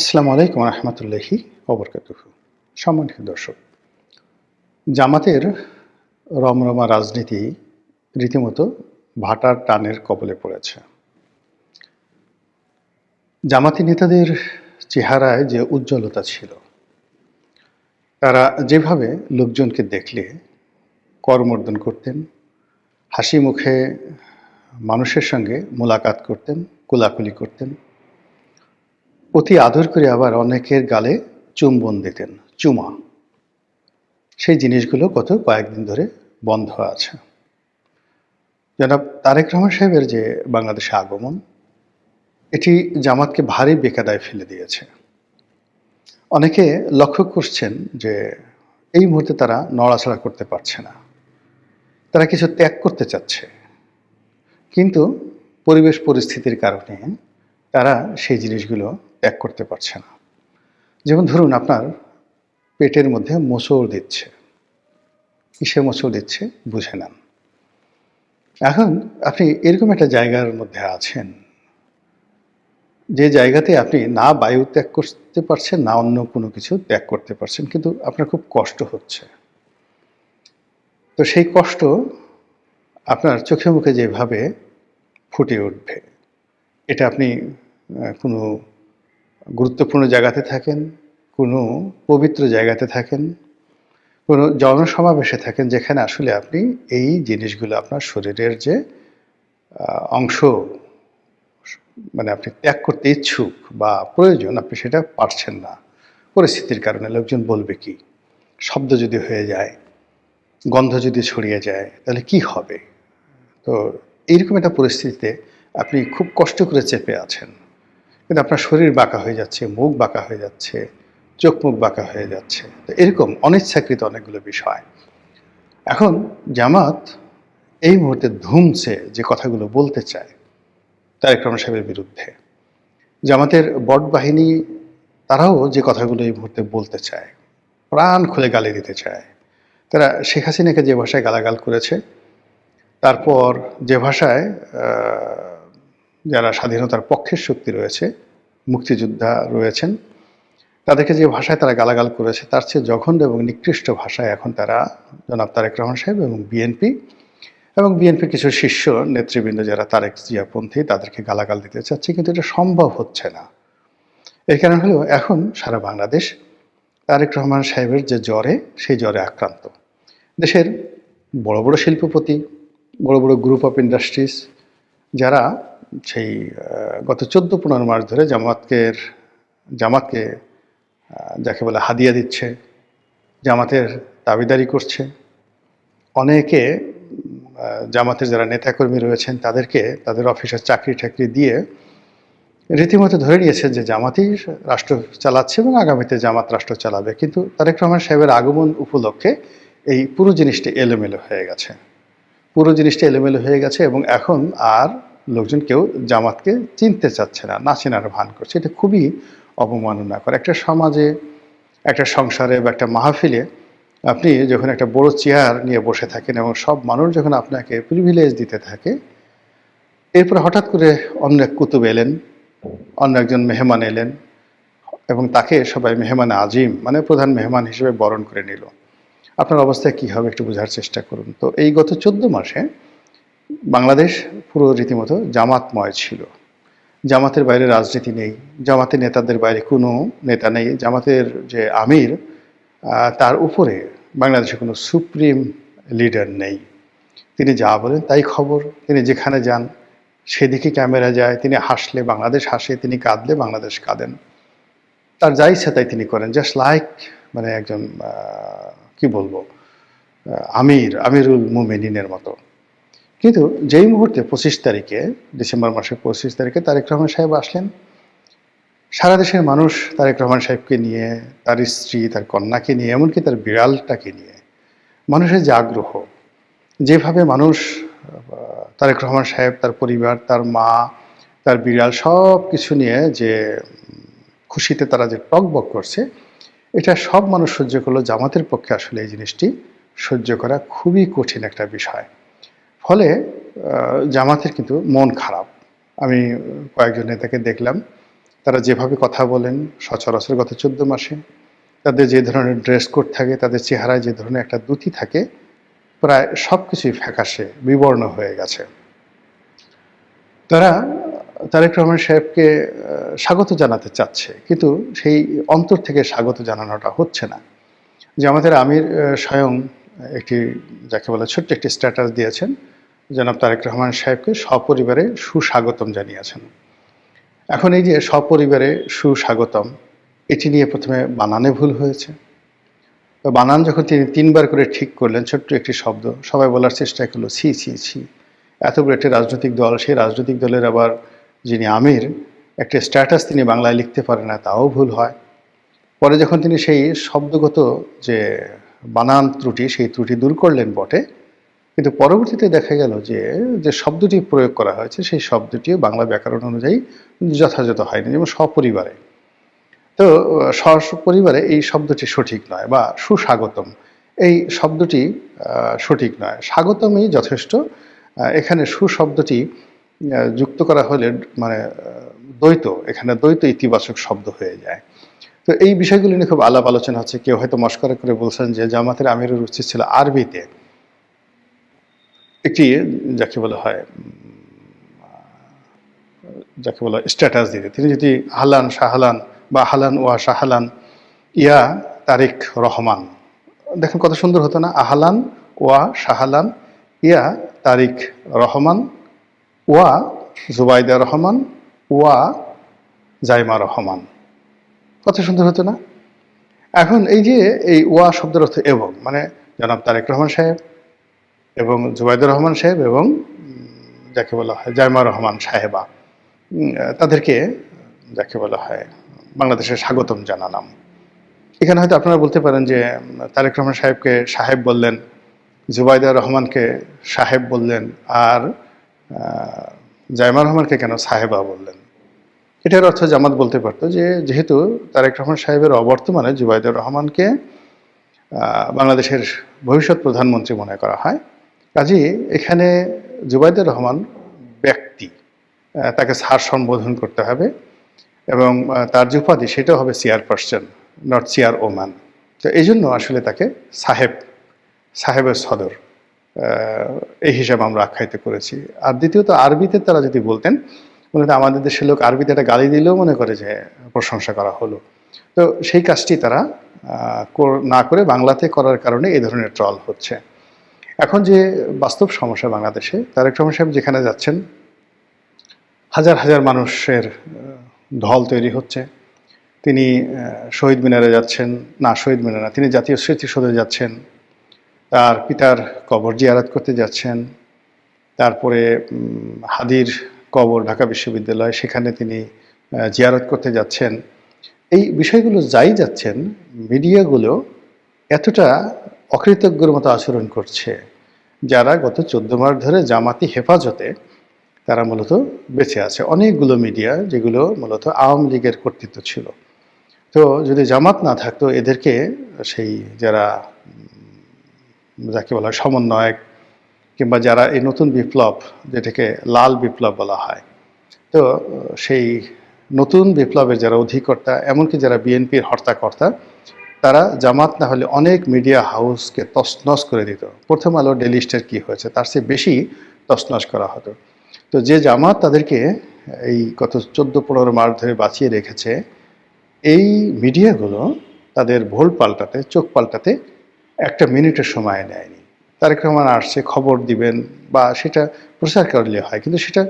আসসালামু আলাইকুম রহমতুল্লাহি ওবরকাতুহু। সম্মানিত দর্শক, জামাতের রমরমা রাজনীতি রীতিমতো ভাটার টানের কবলে পড়েছে। জামাতি নেতাদের চেহারায় যে উজ্জ্বলতা ছিল, তারা যেভাবে লোকজনকে দেখলে করমর্দন করতেন, হাসি মুখে মানুষের সঙ্গে মোলাকাত করতেন, কোলাকুলি করতেন, অতি আদর করে আবার অনেকের গালে চুম্বন দিতেন, চুমা। সেই জিনিসগুলো গত কয়েকদিন ধরে বন্ধ আছে। জনাব তারেক রহমান সাহেবের যে বাংলাদেশে আগমন, এটি জামাতকে ভারী বেকায়দায় ফেলে দিয়েছে। অনেকে লক্ষ্য করছেন যে এই মুহূর্তে তারা নড়াচড়া করতে পারছে না, তারা কিছু ত্যাগ করতে চাচ্ছে, কিন্তু পরিবেশ পরিস্থিতির কারণে তারা সেই জিনিসগুলো ত্যাগ করতে পারছে না। যেমন ধরুন, আপনার পেটের মধ্যে মোচড় দিচ্ছে, কিসে মোচড় দিচ্ছে বুঝে নেন। এখন আপনি এরকম একটা জায়গার মধ্যে আছেন, যে জায়গাতে আপনি না বায়ু ত্যাগ করতে পারছেন, না অন্য কোনো কিছু ত্যাগ করতে পারছেন, কিন্তু আপনার খুব কষ্ট হচ্ছে। তো সেই কষ্ট আপনার চোখে মুখে যেভাবে ফুটে উঠবে, এটা আপনি কোনো গুরুত্বপূর্ণ জায়গাতে থাকেন, কোনো পবিত্র জায়গাতে থাকেন, কোনো জনসমাবেশে থাকেন, যেখানে আসলে আপনি এই জিনিসগুলো আপনার শরীরের যে অংশ, মানে আপনি ত্যাগ করতে ইচ্ছুক বা প্রয়োজন, আপনি সেটা পারছেন না পরিস্থিতির কারণে। লোকজন বলবে কি, শব্দ যদি হয়ে যায়, গন্ধ যদি ছড়িয়ে যায়, তাহলে কি হবে? তো এইরকম একটা পরিস্থিতিতে আপনি খুব কষ্ট করে চেপে আছেন, কিন্তু আপনার শরীর বাঁকা হয়ে যাচ্ছে, মুখ বাঁকা হয়ে যাচ্ছে, চোখ মুখ বাঁকা হয়ে যাচ্ছে। তো এরকম অনিচ্ছাকৃত অনেকগুলো বিষয়। এখন জামাত এই মুহূর্তে ধুমছে যে কথাগুলো বলতে চায় তারেক রহমান সাহেবের বিরুদ্ধে, জামাতের বট বাহিনী তারাও যে কথাগুলো এই মুহূর্তে বলতে চায়, প্রাণ খুলে গালি দিতে চায়। তারা শেখ হাসিনাকে যে ভাষায় গালাগাল করেছে, তারপর যে ভাষায় যারা স্বাধীনতার পক্ষের শক্তি রয়েছে, মুক্তিযোদ্ধা রয়েছেন, তাদেরকে যে ভাষায় তারা গালাগাল করেছে, তার চেয়ে জঘন্য এবং নিকৃষ্ট ভাষায় এখন তারা জনাব তারেক রহমান সাহেব এবং বিএনপির কিছু শীর্ষ নেতৃবৃন্দ যারা তারেক জিয়াপন্থী, তাদেরকে গালাগাল দিতে চাচ্ছে, কিন্তু এটা সম্ভব হচ্ছে না। এর কারণ হলো, এখন সারা বাংলাদেশ তারেক রহমান সাহেবের যে জ্বরে, সেই জ্বরে আক্রান্ত। দেশের বড় বড় শিল্পপতি, বড় বড় গ্রুপ অফ ইন্ডাস্ট্রিজ, যারা সেই গত 14-15 মাস ধরে জামাতকে যাকে বলে হাদিয়া দিচ্ছে, জামাতের দাবিদারি করছে, অনেকে জামাতের যারা নেতাকর্মী রয়েছেন তাদেরকে তাদের অফিসের চাকরি টাকরি দিয়ে রীতিমতো ধরে নিয়েছে যে জামাতই রাষ্ট্র চালাচ্ছে এবং আগামীতে জামাত রাষ্ট্র চালাবে। কিন্তু তারেক রহমান সাহেবের আগমন উপলক্ষে এই পুরো জিনিসটা এলোমেলো হয়ে গেছে, এবং এখন আর লোকজন কেউ জামাতকে চিনতে চাচ্ছে না, না চেনার ভান করছে। এটা খুবই অবমাননাকর। একটা সমাজে, একটা সংসারে বা একটা মাহফিলে আপনি যখন একটা বড় চেয়ার নিয়ে বসে থাকেন এবং সব মানুষ যখন আপনাকে প্রিভিলেজ দিতে থাকে, এরপরে হঠাৎ করে অন্য এক কুতুব এলেন, অন্য একজন মেহমান এলেন, এবং তাকে সবাই মেহমান আজিম, মানে প্রধান মেহমান হিসেবে বরণ করে নিল। আপনার অবস্থায় কী হবে একটু বোঝার চেষ্টা করুন। তো এই গত 14 মাসে বাংলাদেশ পুরো রীতিমতো জামাতময় ছিল। জামাতের বাইরে রাজনীতি নেই, জামাতের নেতাদের বাইরে কোনো নেতা নেই, জামাতের যে আমির, তার উপরে বাংলাদেশে কোনো সুপ্রিম লিডার নেই। তিনি যা বলেন তাই খবর, তিনি যেখানে যান সেদিকে ক্যামেরা যায়, তিনি হাসলে বাংলাদেশ হাসে, তিনি কাঁদলে বাংলাদেশ কাঁদেন, তার যা ইচ্ছা তাই তিনি করেন, জাস্ট লাইক মানে একজন কি বলবো, আমিরুল মুমিনিনের মতো। কিন্তু যেই মুহূর্তে 25 তারিখে, ডিসেম্বর মাসের 25 তারিখে তারেক রহমান সাহেব আসলেন, সারা দেশের মানুষ তারেক রহমান সাহেবকে নিয়ে, তার স্ত্রী, তার কন্যাকে নিয়ে, এমনকি তার বিড়ালটাকে নিয়ে, মানুষের যে আগ্রহ, যেভাবে মানুষ তারেক রহমান সাহেব, তার পরিবার, তার মা, তার বিড়াল সব কিছু নিয়ে যে খুশিতে তারা যে টগবগ করছে, এটা সব মানুষ সহ্য করলো। জামাতের পক্ষে আসলে এই জিনিসটি সহ্য করা খুবই কঠিন একটা বিষয়। ফলে জামাতের কিন্তু মন খারাপ। আমি কয়েকজন নেতাকে দেখলাম, তারা যেভাবে কথা বলেন সচরাচর গত 14 মাসে, তাদের যে ধরনের ড্রেস কোড থাকে, তাদের চেহারায় যে ধরনের একটা দ্যুতি থাকে, প্রায় সবকিছুই ফ্যাকাশে বিবর্ণ হয়ে গেছে। তারা তারেক রহমান সাহেবকে স্বাগত জানাতে চাচ্ছে, কিন্তু সেই অন্তর থেকে স্বাগত জানানোটা হচ্ছে না। জামাতের আমির স্বয়ং একটি যাকে বলে ছোট্ট একটি স্ট্যাটাস দিয়েছেন, জনাব তারেক রহমান সাহেবকে সপরিবারে সুস্বাগতম জানিয়েছেন। এখন এই যে সপরিবারে সুস্বাগতম, এটি নিয়ে প্রথমে বানানে ভুল হয়েছে। তো বানান যখন তিনি 3 বার করে ঠিক করলেন, ছোট্ট একটি শব্দ, সবাই বলার চেষ্টা করলো ছি ছি ছি, এত বড় একটি রাজনৈতিক দল, সেই রাজনৈতিক দলের আবার যিনি আমির, একটা স্ট্যাটাস তিনি বাংলায় লিখতে পারেন না, তাও ভুল হয়। পরে যখন তিনি সেই শব্দগত যে বানান ত্রুটি, সেই ত্রুটি দূর করলেন বটে, কিন্তু পরবর্তীতে দেখা গেল যে যে শব্দটি প্রয়োগ করা হয়েছে সেই শব্দটিও বাংলা ব্যাকরণ অনুযায়ী যথাযথ হয়নি। যেমন সপরিবারে, তো সপরিবারে এই শব্দটি সঠিক নয়, বা সুস্বাগতম এই শব্দটি সঠিক নয়, স্বাগতমই যথেষ্ট। এখানে সুশব্দটি যুক্ত করা হলে মানে দ্বৈত, এখানে দ্বৈত ইতিবাচক শব্দ হয়ে যায়। তো এই বিষয়গুলি নিয়ে খুব আলাপ আলোচনা হচ্ছে। কেউ হয়তো মস্করা করে বলছেন যে জামাতের আমিরের উচিত ছিল আরবিতে একটি যাকে বলা হয় স্ট্যাটাস দিতে। তিনি যদি আহলান শাহলান বা আহলান ওয়া শাহলান ইয়া তারেক রহমান, দেখেন কত সুন্দর হতো না? আহলান ওয়া শাহলান ইয়া তারেক রহমান ওয়া জুবাইদা রহমান ওয়া জাইমা রহমান, কত সুন্দর হতো না? এখন এই যে এই ওয়া শব্দের অর্থ এবং, মানে জনাব তারেক রহমান সাহেব এবং জুবাইদুর রহমান সাহেব এবং যাকে বলা হয় জাইমা রহমান সাহেবা, তাদেরকে যাকে বলা হয় বাংলাদেশের স্বাগতম জানালাম। এখানে হয়তো আপনারা বলতে পারেন যে তারেক রহমান সাহেবকে সাহেব বললেন, জুবাইদা রহমানকে সাহেব বললেন, আর জাইমা রহমানকে কেন সাহেবা বললেন? এটার অর্থ জামাত বলতে পারতো যে যেহেতু তারেক রহমান সাহেবের অবর্তমানে জুবাইদুর রহমানকে বাংলাদেশের ভবিষ্যৎ প্রধানমন্ত্রী মনে করা হয়, কাজেই এখানে জুবাইদুর রহমান ব্যক্তি, তাকে স্যার সম্বোধন করতে হবে, এবং তার যে উপাধি সেটাও হবে চেয়ারপারসন, নট চেয়ার ওম্যান। তো এই জন্য আসলে তাকে সাহেবের সদর এই হিসাবে আমরা আখ্যায়িত করেছি। আর দ্বিতীয়ত আরবিতে তারা যদি বলতেন, বলতে আমাদের দেশের লোক আরবিতে একটা গালি দিলেও মনে করে যে প্রশংসা করা হলো। তো সেই কাজটি তারা না করে বাংলাতে করার কারণে এই ধরনের ট্রল হচ্ছে। এখন যে বাস্তব সমস্যা বাংলাদেশে, তারেক রহমান সাহেব যেখানে যাচ্ছেন হাজার হাজার মানুষের ঢল তৈরি হচ্ছে। তিনি শহীদ মিনারে যাচ্ছেন, না শহীদ মিনার না, তিনি জাতীয় স্মৃতিসৌধে যাচ্ছেন, তার পিতার কবর জিয়ারত করতে যাচ্ছেন, তারপরে হাদির কবর ঢাকা বিশ্ববিদ্যালয়, সেখানে তিনি জিয়ারত করতে যাচ্ছেন। এই বিষয়গুলো যাই যাচ্ছেন, মিডিয়াগুলো এতটা অকৃতজ্ঞর মতো আচরণ করছে, যারা গত 14 মাস ধরে জামাতি হেফাজতে তারা মূলত বেঁচে আছে। অনেকগুলো মিডিয়া যেগুলো মূলত আওয়ামী লীগের কর্তৃত্ব ছিল। তো যদি জামাত না থাকতো, এদেরকে সেই যারা যাকে বলা হয় সমন্বয়ক, কিংবা যারা এই নতুন বিপ্লব, যেটাকে লাল বিপ্লব বলা হয়, তো সেই নতুন বিপ্লবের যারা অধিকর্তা, এমনকি যারা বিএনপির হর্তাকর্তা, তারা জামাত না হলে অনেক মিডিয়া হাউসকে তছনছ করে দিত। প্রথম আলো, ডেইলি স্টার কী হয়েছে, তার চেয়ে বেশি তছনছ করা হতো। তো যে জামাত তাদেরকে এই গত 14-15 মাস ধরে বাঁচিয়ে রেখেছে, এই মিডিয়াগুলো তাদের ভোল পাল্টাতে, চোখ পাল্টাতে একটা মিনিটের সময় নেয়নি। তারেক রহমান আসছে, খবর দিবেন বা সেটা প্রচার করলে হয়, কিন্তু সেটা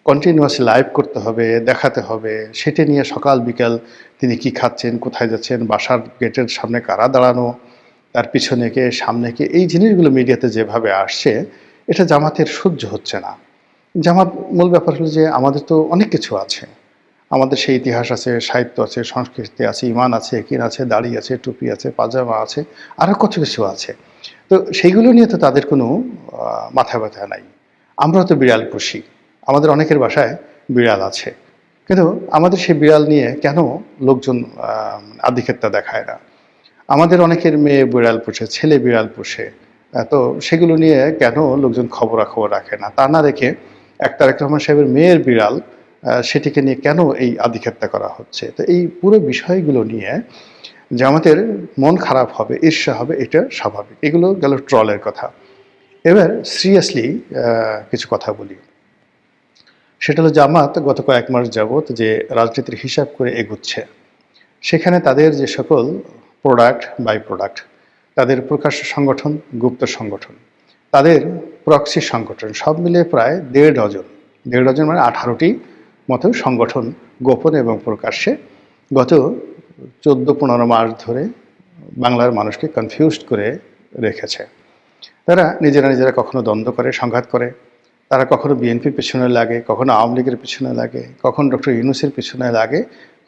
কন্টিনিউয়াসলি লাইভ করতে হবে, দেখাতে হবে, সেটা নিয়ে সকাল বিকাল তিনি কি খাচ্ছেন, কোথায় যাচ্ছেন, বাসার গেটের সামনে কারা দাঁড়ানো, তার পিছনে কে, সামনে কে, এই জিনিসগুলো মিডিয়াতে যেভাবে আসছে, এটা জামাতের সহ্য হচ্ছে না। জামাত মূল ব্যাপার হলো যে আমাদের তো অনেক কিছু আছে, আমাদের সেই ইতিহাস আছে, সাহিত্য আছে, সংস্কৃতি আছে, ইমান আছে, একিন আছে, দাড়ি আছে, টুপি আছে, পাজামা আছে, আরও কত কিছু আছে। তো সেইগুলো নিয়ে তো তাদের কোনো মাথা ব্যথা নাই। আমরাও তো বিড়াল পুষি, আমাদের অনেকের বাসায় বিড়াল আছে, কিন্তু আমাদের সেই বিড়াল নিয়ে কেন লোকজন আধিক্যতা দেখায় না? আমাদের অনেকের মেয়ে বিড়াল পুষে, ছেলে বিড়াল পুষে, তো সেগুলো নিয়ে কেন লোকজন খবরাখবর রাখে না? তা না রেখে তারেক রহমান সাহেবের মেয়ের বিড়াল সেটিকে নিয়ে কেন এই আধিক্ষেপটা করা হচ্ছে। তো এই পুরো বিষয়গুলো নিয়ে জামাতের মন খারাপ হবে, ঈর্ষা হবে, এটা স্বাভাবিক। এগুলো গেল ট্রলের কথা। এবার সিরিয়াসলি কিছু কথা বলি। সেটা হলো জামাত গত কয়েক মাস যাবৎ যে রাজনীতির হিসাব করে এগুচ্ছে, সেখানে তাদের যে সকল প্রোডাক্ট, বাই প্রোডাক্ট, তাদের প্রকাশ্য সংগঠন, গুপ্ত সংগঠন, তাদের প্রক্সি সংগঠন, সব মিলিয়ে প্রায় ১.৫ ডজন মানে ১৮টি মতো সংগঠন গোপনে এবং প্রকাশ্যে গত ১৪-১৫ মাস ধরে বাংলার মানুষকে কনফিউজড করে রেখেছে। তারা নিজেরা কখনো দ্বন্দ্ব করে, সংঘাত করে, তারা কখনো বিএনপির পেছনে লাগে, কখনো আওয়ামী লীগের পিছনে লাগে, কখনো ডক্টর ইউনূসের পিছনে লাগে,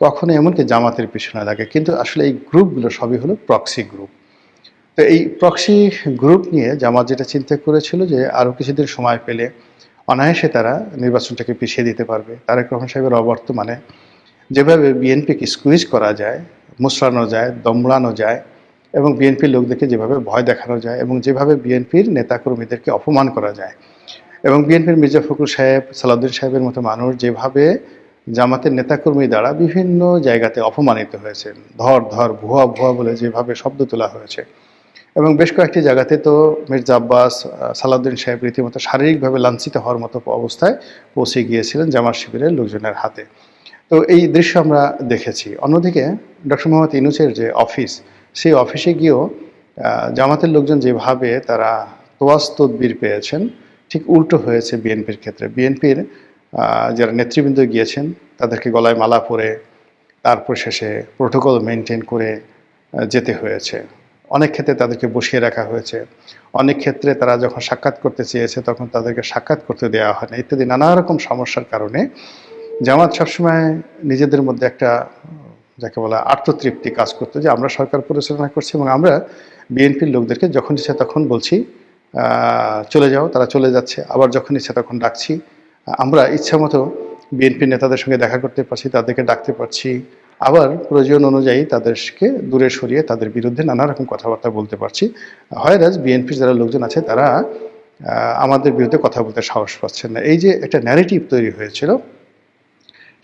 কখনো এমনকি জামাতের পিছনে লাগে। কিন্তু আসলে এই গ্রুপগুলো সবই হলো প্রক্সি গ্রুপ। তো এই প্রক্সি গ্রুপ নিয়ে জামাত যেটা চিন্তা করেছিল যে আরও কিছুদিন সময় পেলে অনায়াসে তারা নির্বাচনটাকে পিছিয়ে দিতে পারবে। তারেক রহমান সাহেবের অবর্তমানে যেভাবে বিএনপিকে স্কুইজ করা যায়, মুচড়ানো যায়, দমড়ানো যায় এবং বিএনপির লোকদেরকে যেভাবে ভয় দেখানো যায় এবং যেভাবে বিএনপির নেতাকর্মীদেরকে অপমান করা যায় এবং বিএনপির মির্জা ফখরুল সাহেব, সালাউদ্দিন সাহেবের মতো মানুষ যেভাবে জামাতের নেতাকর্মী দ্বারা বিভিন্ন জায়গাতে অপমানিত হয়েছেন, ধর ভুয়া ভুয়া বলে যেভাবে শব্দ তোলা হয়েছে এবং বেশ কয়েকটি জায়গাতে তো মির্জা আব্বাস, সালাউদ্দিন সাহেব রীতিমতো শারীরিকভাবে লাঞ্ছিত হওয়ার মতো অবস্থায় পৌঁছে গিয়েছিলেন জামাত শিবিরের লোকজনের হাতে। তো এই দৃশ্য আমরা দেখেছি। অন্যদিকে ডক্টর মোহাম্মদ ইউনূসের যে অফিস, সেই অফিসে গিয়েও জামাতের লোকজন যেভাবে তারা তোয়াজ তদবির পেয়েছেন, ঠিক উল্টো হয়েছে বিএনপির ক্ষেত্রে। বিএনপির যারা নেতৃবৃন্দ গিয়েছেন তাদেরকে গলায় মালা পরে তারপর শেষে প্রোটোকল মেনটেন করে যেতে হয়েছে। অনেক ক্ষেত্রে তাদেরকে বসিয়ে রাখা হয়েছে, অনেক ক্ষেত্রে তারা যখন সাক্ষাৎ করতে চেয়েছে তখন তাদেরকে সাক্ষাৎ করতে দেওয়া হয় না, ইত্যাদি নানা রকম সমস্যার কারণে জামাত সবসময় নিজেদের মধ্যে একটা যাকে বলা আত্মতৃপ্তি কাজ করতো যে আমরা সরকার পরিচালনা করছি এবং আমরা বিএনপির লোকদেরকে যখন ইচ্ছা তখন বলছি চলে যাও, তারা চলে যাচ্ছে, আবার যখন ইচ্ছা তখন ডাকছি, আমরা ইচ্ছা মতো বিএনপির নেতাদের সঙ্গে দেখা করতে পারছি, তাদেরকে ডাকতে পারছি, আবার প্রয়োজন অনুযায়ী তাদেরকে দূরে সরিয়ে তাদের বিরুদ্ধে নানা রকম কথাবার্তা বলতে পারছি। হয়রাজ বিএনপির যারা লোকজন আছে তারা আমাদের বিরুদ্ধে কথা বলতে সাহস পাচ্ছেন না। এই যে একটা ন্যারেটিভ তৈরি হয়েছিল,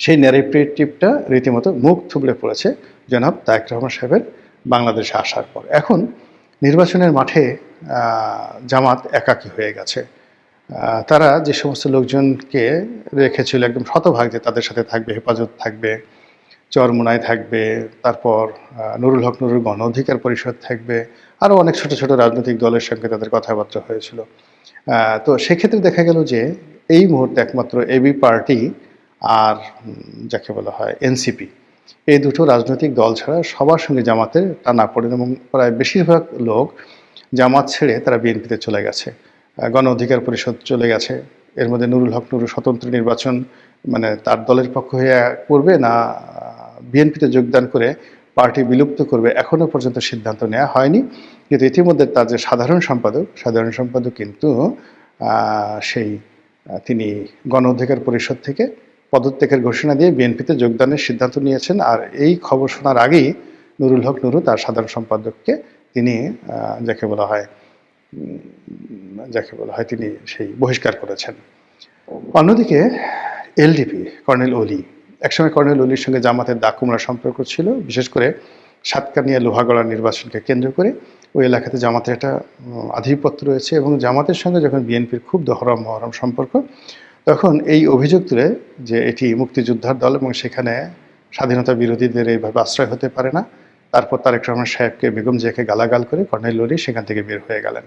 সেই ন্যারেটিভটা রীতিমতো মুখ থুবড়ে পড়েছে জনাব তারেক রহমান সাহেবের বাংলাদেশে আসার পর। এখন নির্বাচনের মাঠে জামাত একাকী হয়ে গেছে। তারা যে সমস্ত লোকজনকে রেখেছিল একদম শতভাগ যে তাদের সাথে থাকবে, হেফাজত থাকবে, চরমোনাই থাকবে, তারপর নুরুল হক নুরুর গণ অধিকার পরিষদ থাকবে, আরও অনেক ছোট ছোট রাজনৈতিক দলের সঙ্গে তাদের কথাবার্তা হয়েছিল। তো সেক্ষেত্রে দেখা গেল যে এই মুহূর্তে একমাত্র এবি পার্টি আর যাকে বলা হয় এনসিপি, এই দুটো রাজনৈতিক দল ছাড়া সবার সঙ্গে জামাতের টানাপোড়েন এবং প্রায় বেশিরভাগ লোক জামাত ছেড়ে তারা বিএনপিতে চলে গেছে, গণ অধিকার পরিষদ চলে গেছে। এর মধ্যে নুরুল হক নুরু স্বতন্ত্র নির্বাচন মানে তার দলের পক্ষ হয়ে করবে না বিএনপিতে যোগদান করে পার্টি বিলুপ্ত করবে, এখনও পর্যন্ত সিদ্ধান্ত নেওয়া হয়নি। কিন্তু ইতিমধ্যে তার যে সাধারণ সম্পাদক কিন্তু সেই তিনি গণ অধিকার পরিষদ থেকে পদত্যাগের ঘোষণা দিয়ে বিএনপিতে যোগদানের সিদ্ধান্ত নিয়েছেন। আর এই খবর শোনার আগেই নুরুল হক নুরু তার সাধারণ সম্পাদককে তিনি যাকে বলা হয় তিনি সেই বহিষ্কার করেছেন। অন্যদিকে এলডিপি কর্নেল অলি, একসময় কর্নেল অলির সঙ্গে জামাতের দাকুমরা সম্পর্ক ছিল, বিশেষ করে সাতকানিয়া লোহাগড়া নির্বাচনকে কেন্দ্র করে ওই এলাকাতে জামাতের একটা আধিপত্য রয়েছে এবং জামাতের সঙ্গে যখন বিএনপির খুব দহরম মহরম সম্পর্ক, তখন এই অভিযোগ তুলে যে এটি মুক্তিযোদ্ধার দল এবং সেখানে স্বাধীনতা বিরোধীদের এইভাবে আশ্রয় হতে পারে না, তারপর তারেক রহমান সাহেবকে বেগম জিয়াকে গালাগাল করে কর্নেল অলি সেখান থেকে বের হয়ে গেলেন।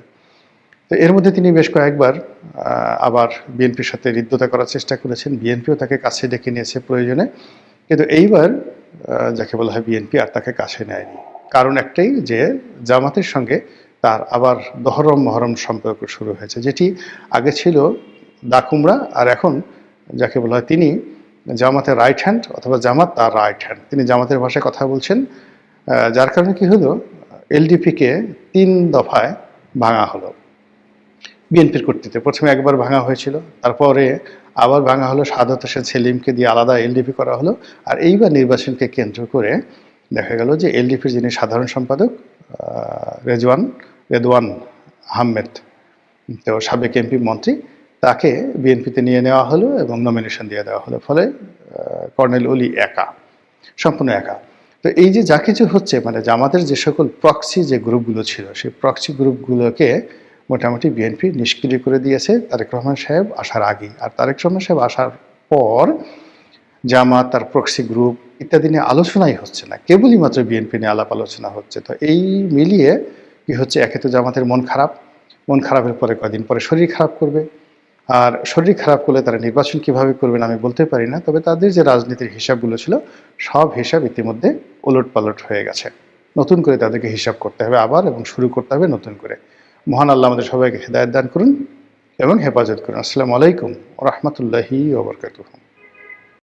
তো এর মধ্যে তিনি বেশ কয়েকবার আবার বিএনপির সাথে হৃদ্যতা করার চেষ্টা করেছেন, বিএনপিও তাকে কাছে ডেকে নিয়েছে প্রয়োজনে, কিন্তু এইবার যাকে বলা হয় বিএনপি আর তাকে কাছে নেয়নি। কারণ একটাই যে জামাতের সঙ্গে তার আবার দহরম মহরম সম্পর্ক শুরু হয়েছে, যেটি আগে ছিল দাকুমরা, আর এখন যাকে বলা হয় তিনি জামাতের রাইট হ্যান্ড অথবা জামাত তার রাইট হ্যান্ড, তিনি জামাতের ভাষায় কথা বলছেন। যার কারণে কি হলো, এলডিপিকে 3 দফায় ভাঙা হলো বিএনপির কর্তৃত্বে। প্রথমে একবার ভাঙা হয়েছিল, তারপরে আবার ভাঙা হলো, সাদত হোসেন সেলিমকে দিয়ে আলাদা এলডিপি করা হলো। আর এইবার নির্বাচনকে কেন্দ্র করে দেখা গেল যে এলডিপির যিনি সাধারণ সম্পাদক রেদওয়ান আহমেদ, তো সাবেক এমপি মন্ত্রী, তাকে বিএনপিতে নিয়ে নেওয়া হলো এবং নমিনেশন দিয়ে দেওয়া হলো। ফলে কর্নেল ওলি একা, সম্পূর্ণ একা। তো এই যে যা কিছু হচ্ছে, মানে জামাতের যে সকল প্রক্সি যে গ্রুপগুলো ছিল, সেই প্রক্সি গ্রুপগুলোকে মোটামুটি বিএনপি নিষ্ক্রিয় করে দিয়েছে তারেক রহমান সাহেব আসার আগেই। আর তারেক রহমান সাহেব আসার পর জামাত, তার প্রক্সি গ্রুপ ইত্যাদি নিয়ে আলোচনাই হচ্ছে না, কেবলই মাত্র বিএনপি নিয়ে আলাপ আলোচনা হচ্ছে। তো এই মিলিয়ে কি হচ্ছে, একে তো জামাতের মন খারাপ, মন খারাপের পরে কয়েকদিন পরে শরীর খারাপ করবে। আর শরীর খারাপ করলে তারা নির্বাচন কিভাবে করবেন আমি বলতে পারি না, তবে তাদের যে রাজনীতির হিসাবগুলো ছিল সব হিসাব ইতিমধ্যে ওলটপালট হয়ে গেছে। নতুন করে তাদেরকে হিসাব করতে হবে আবার, এবং শুরু করতে হবে নতুন করে। মহান আল্লাহ আমাদের সবাইকে হেদায়েত দান করুন এবং হেফাজত করুন। আসসালামু আলাইকুম ওয়া রাহমাতুল্লাহি ওয়া বারাকাতুহু।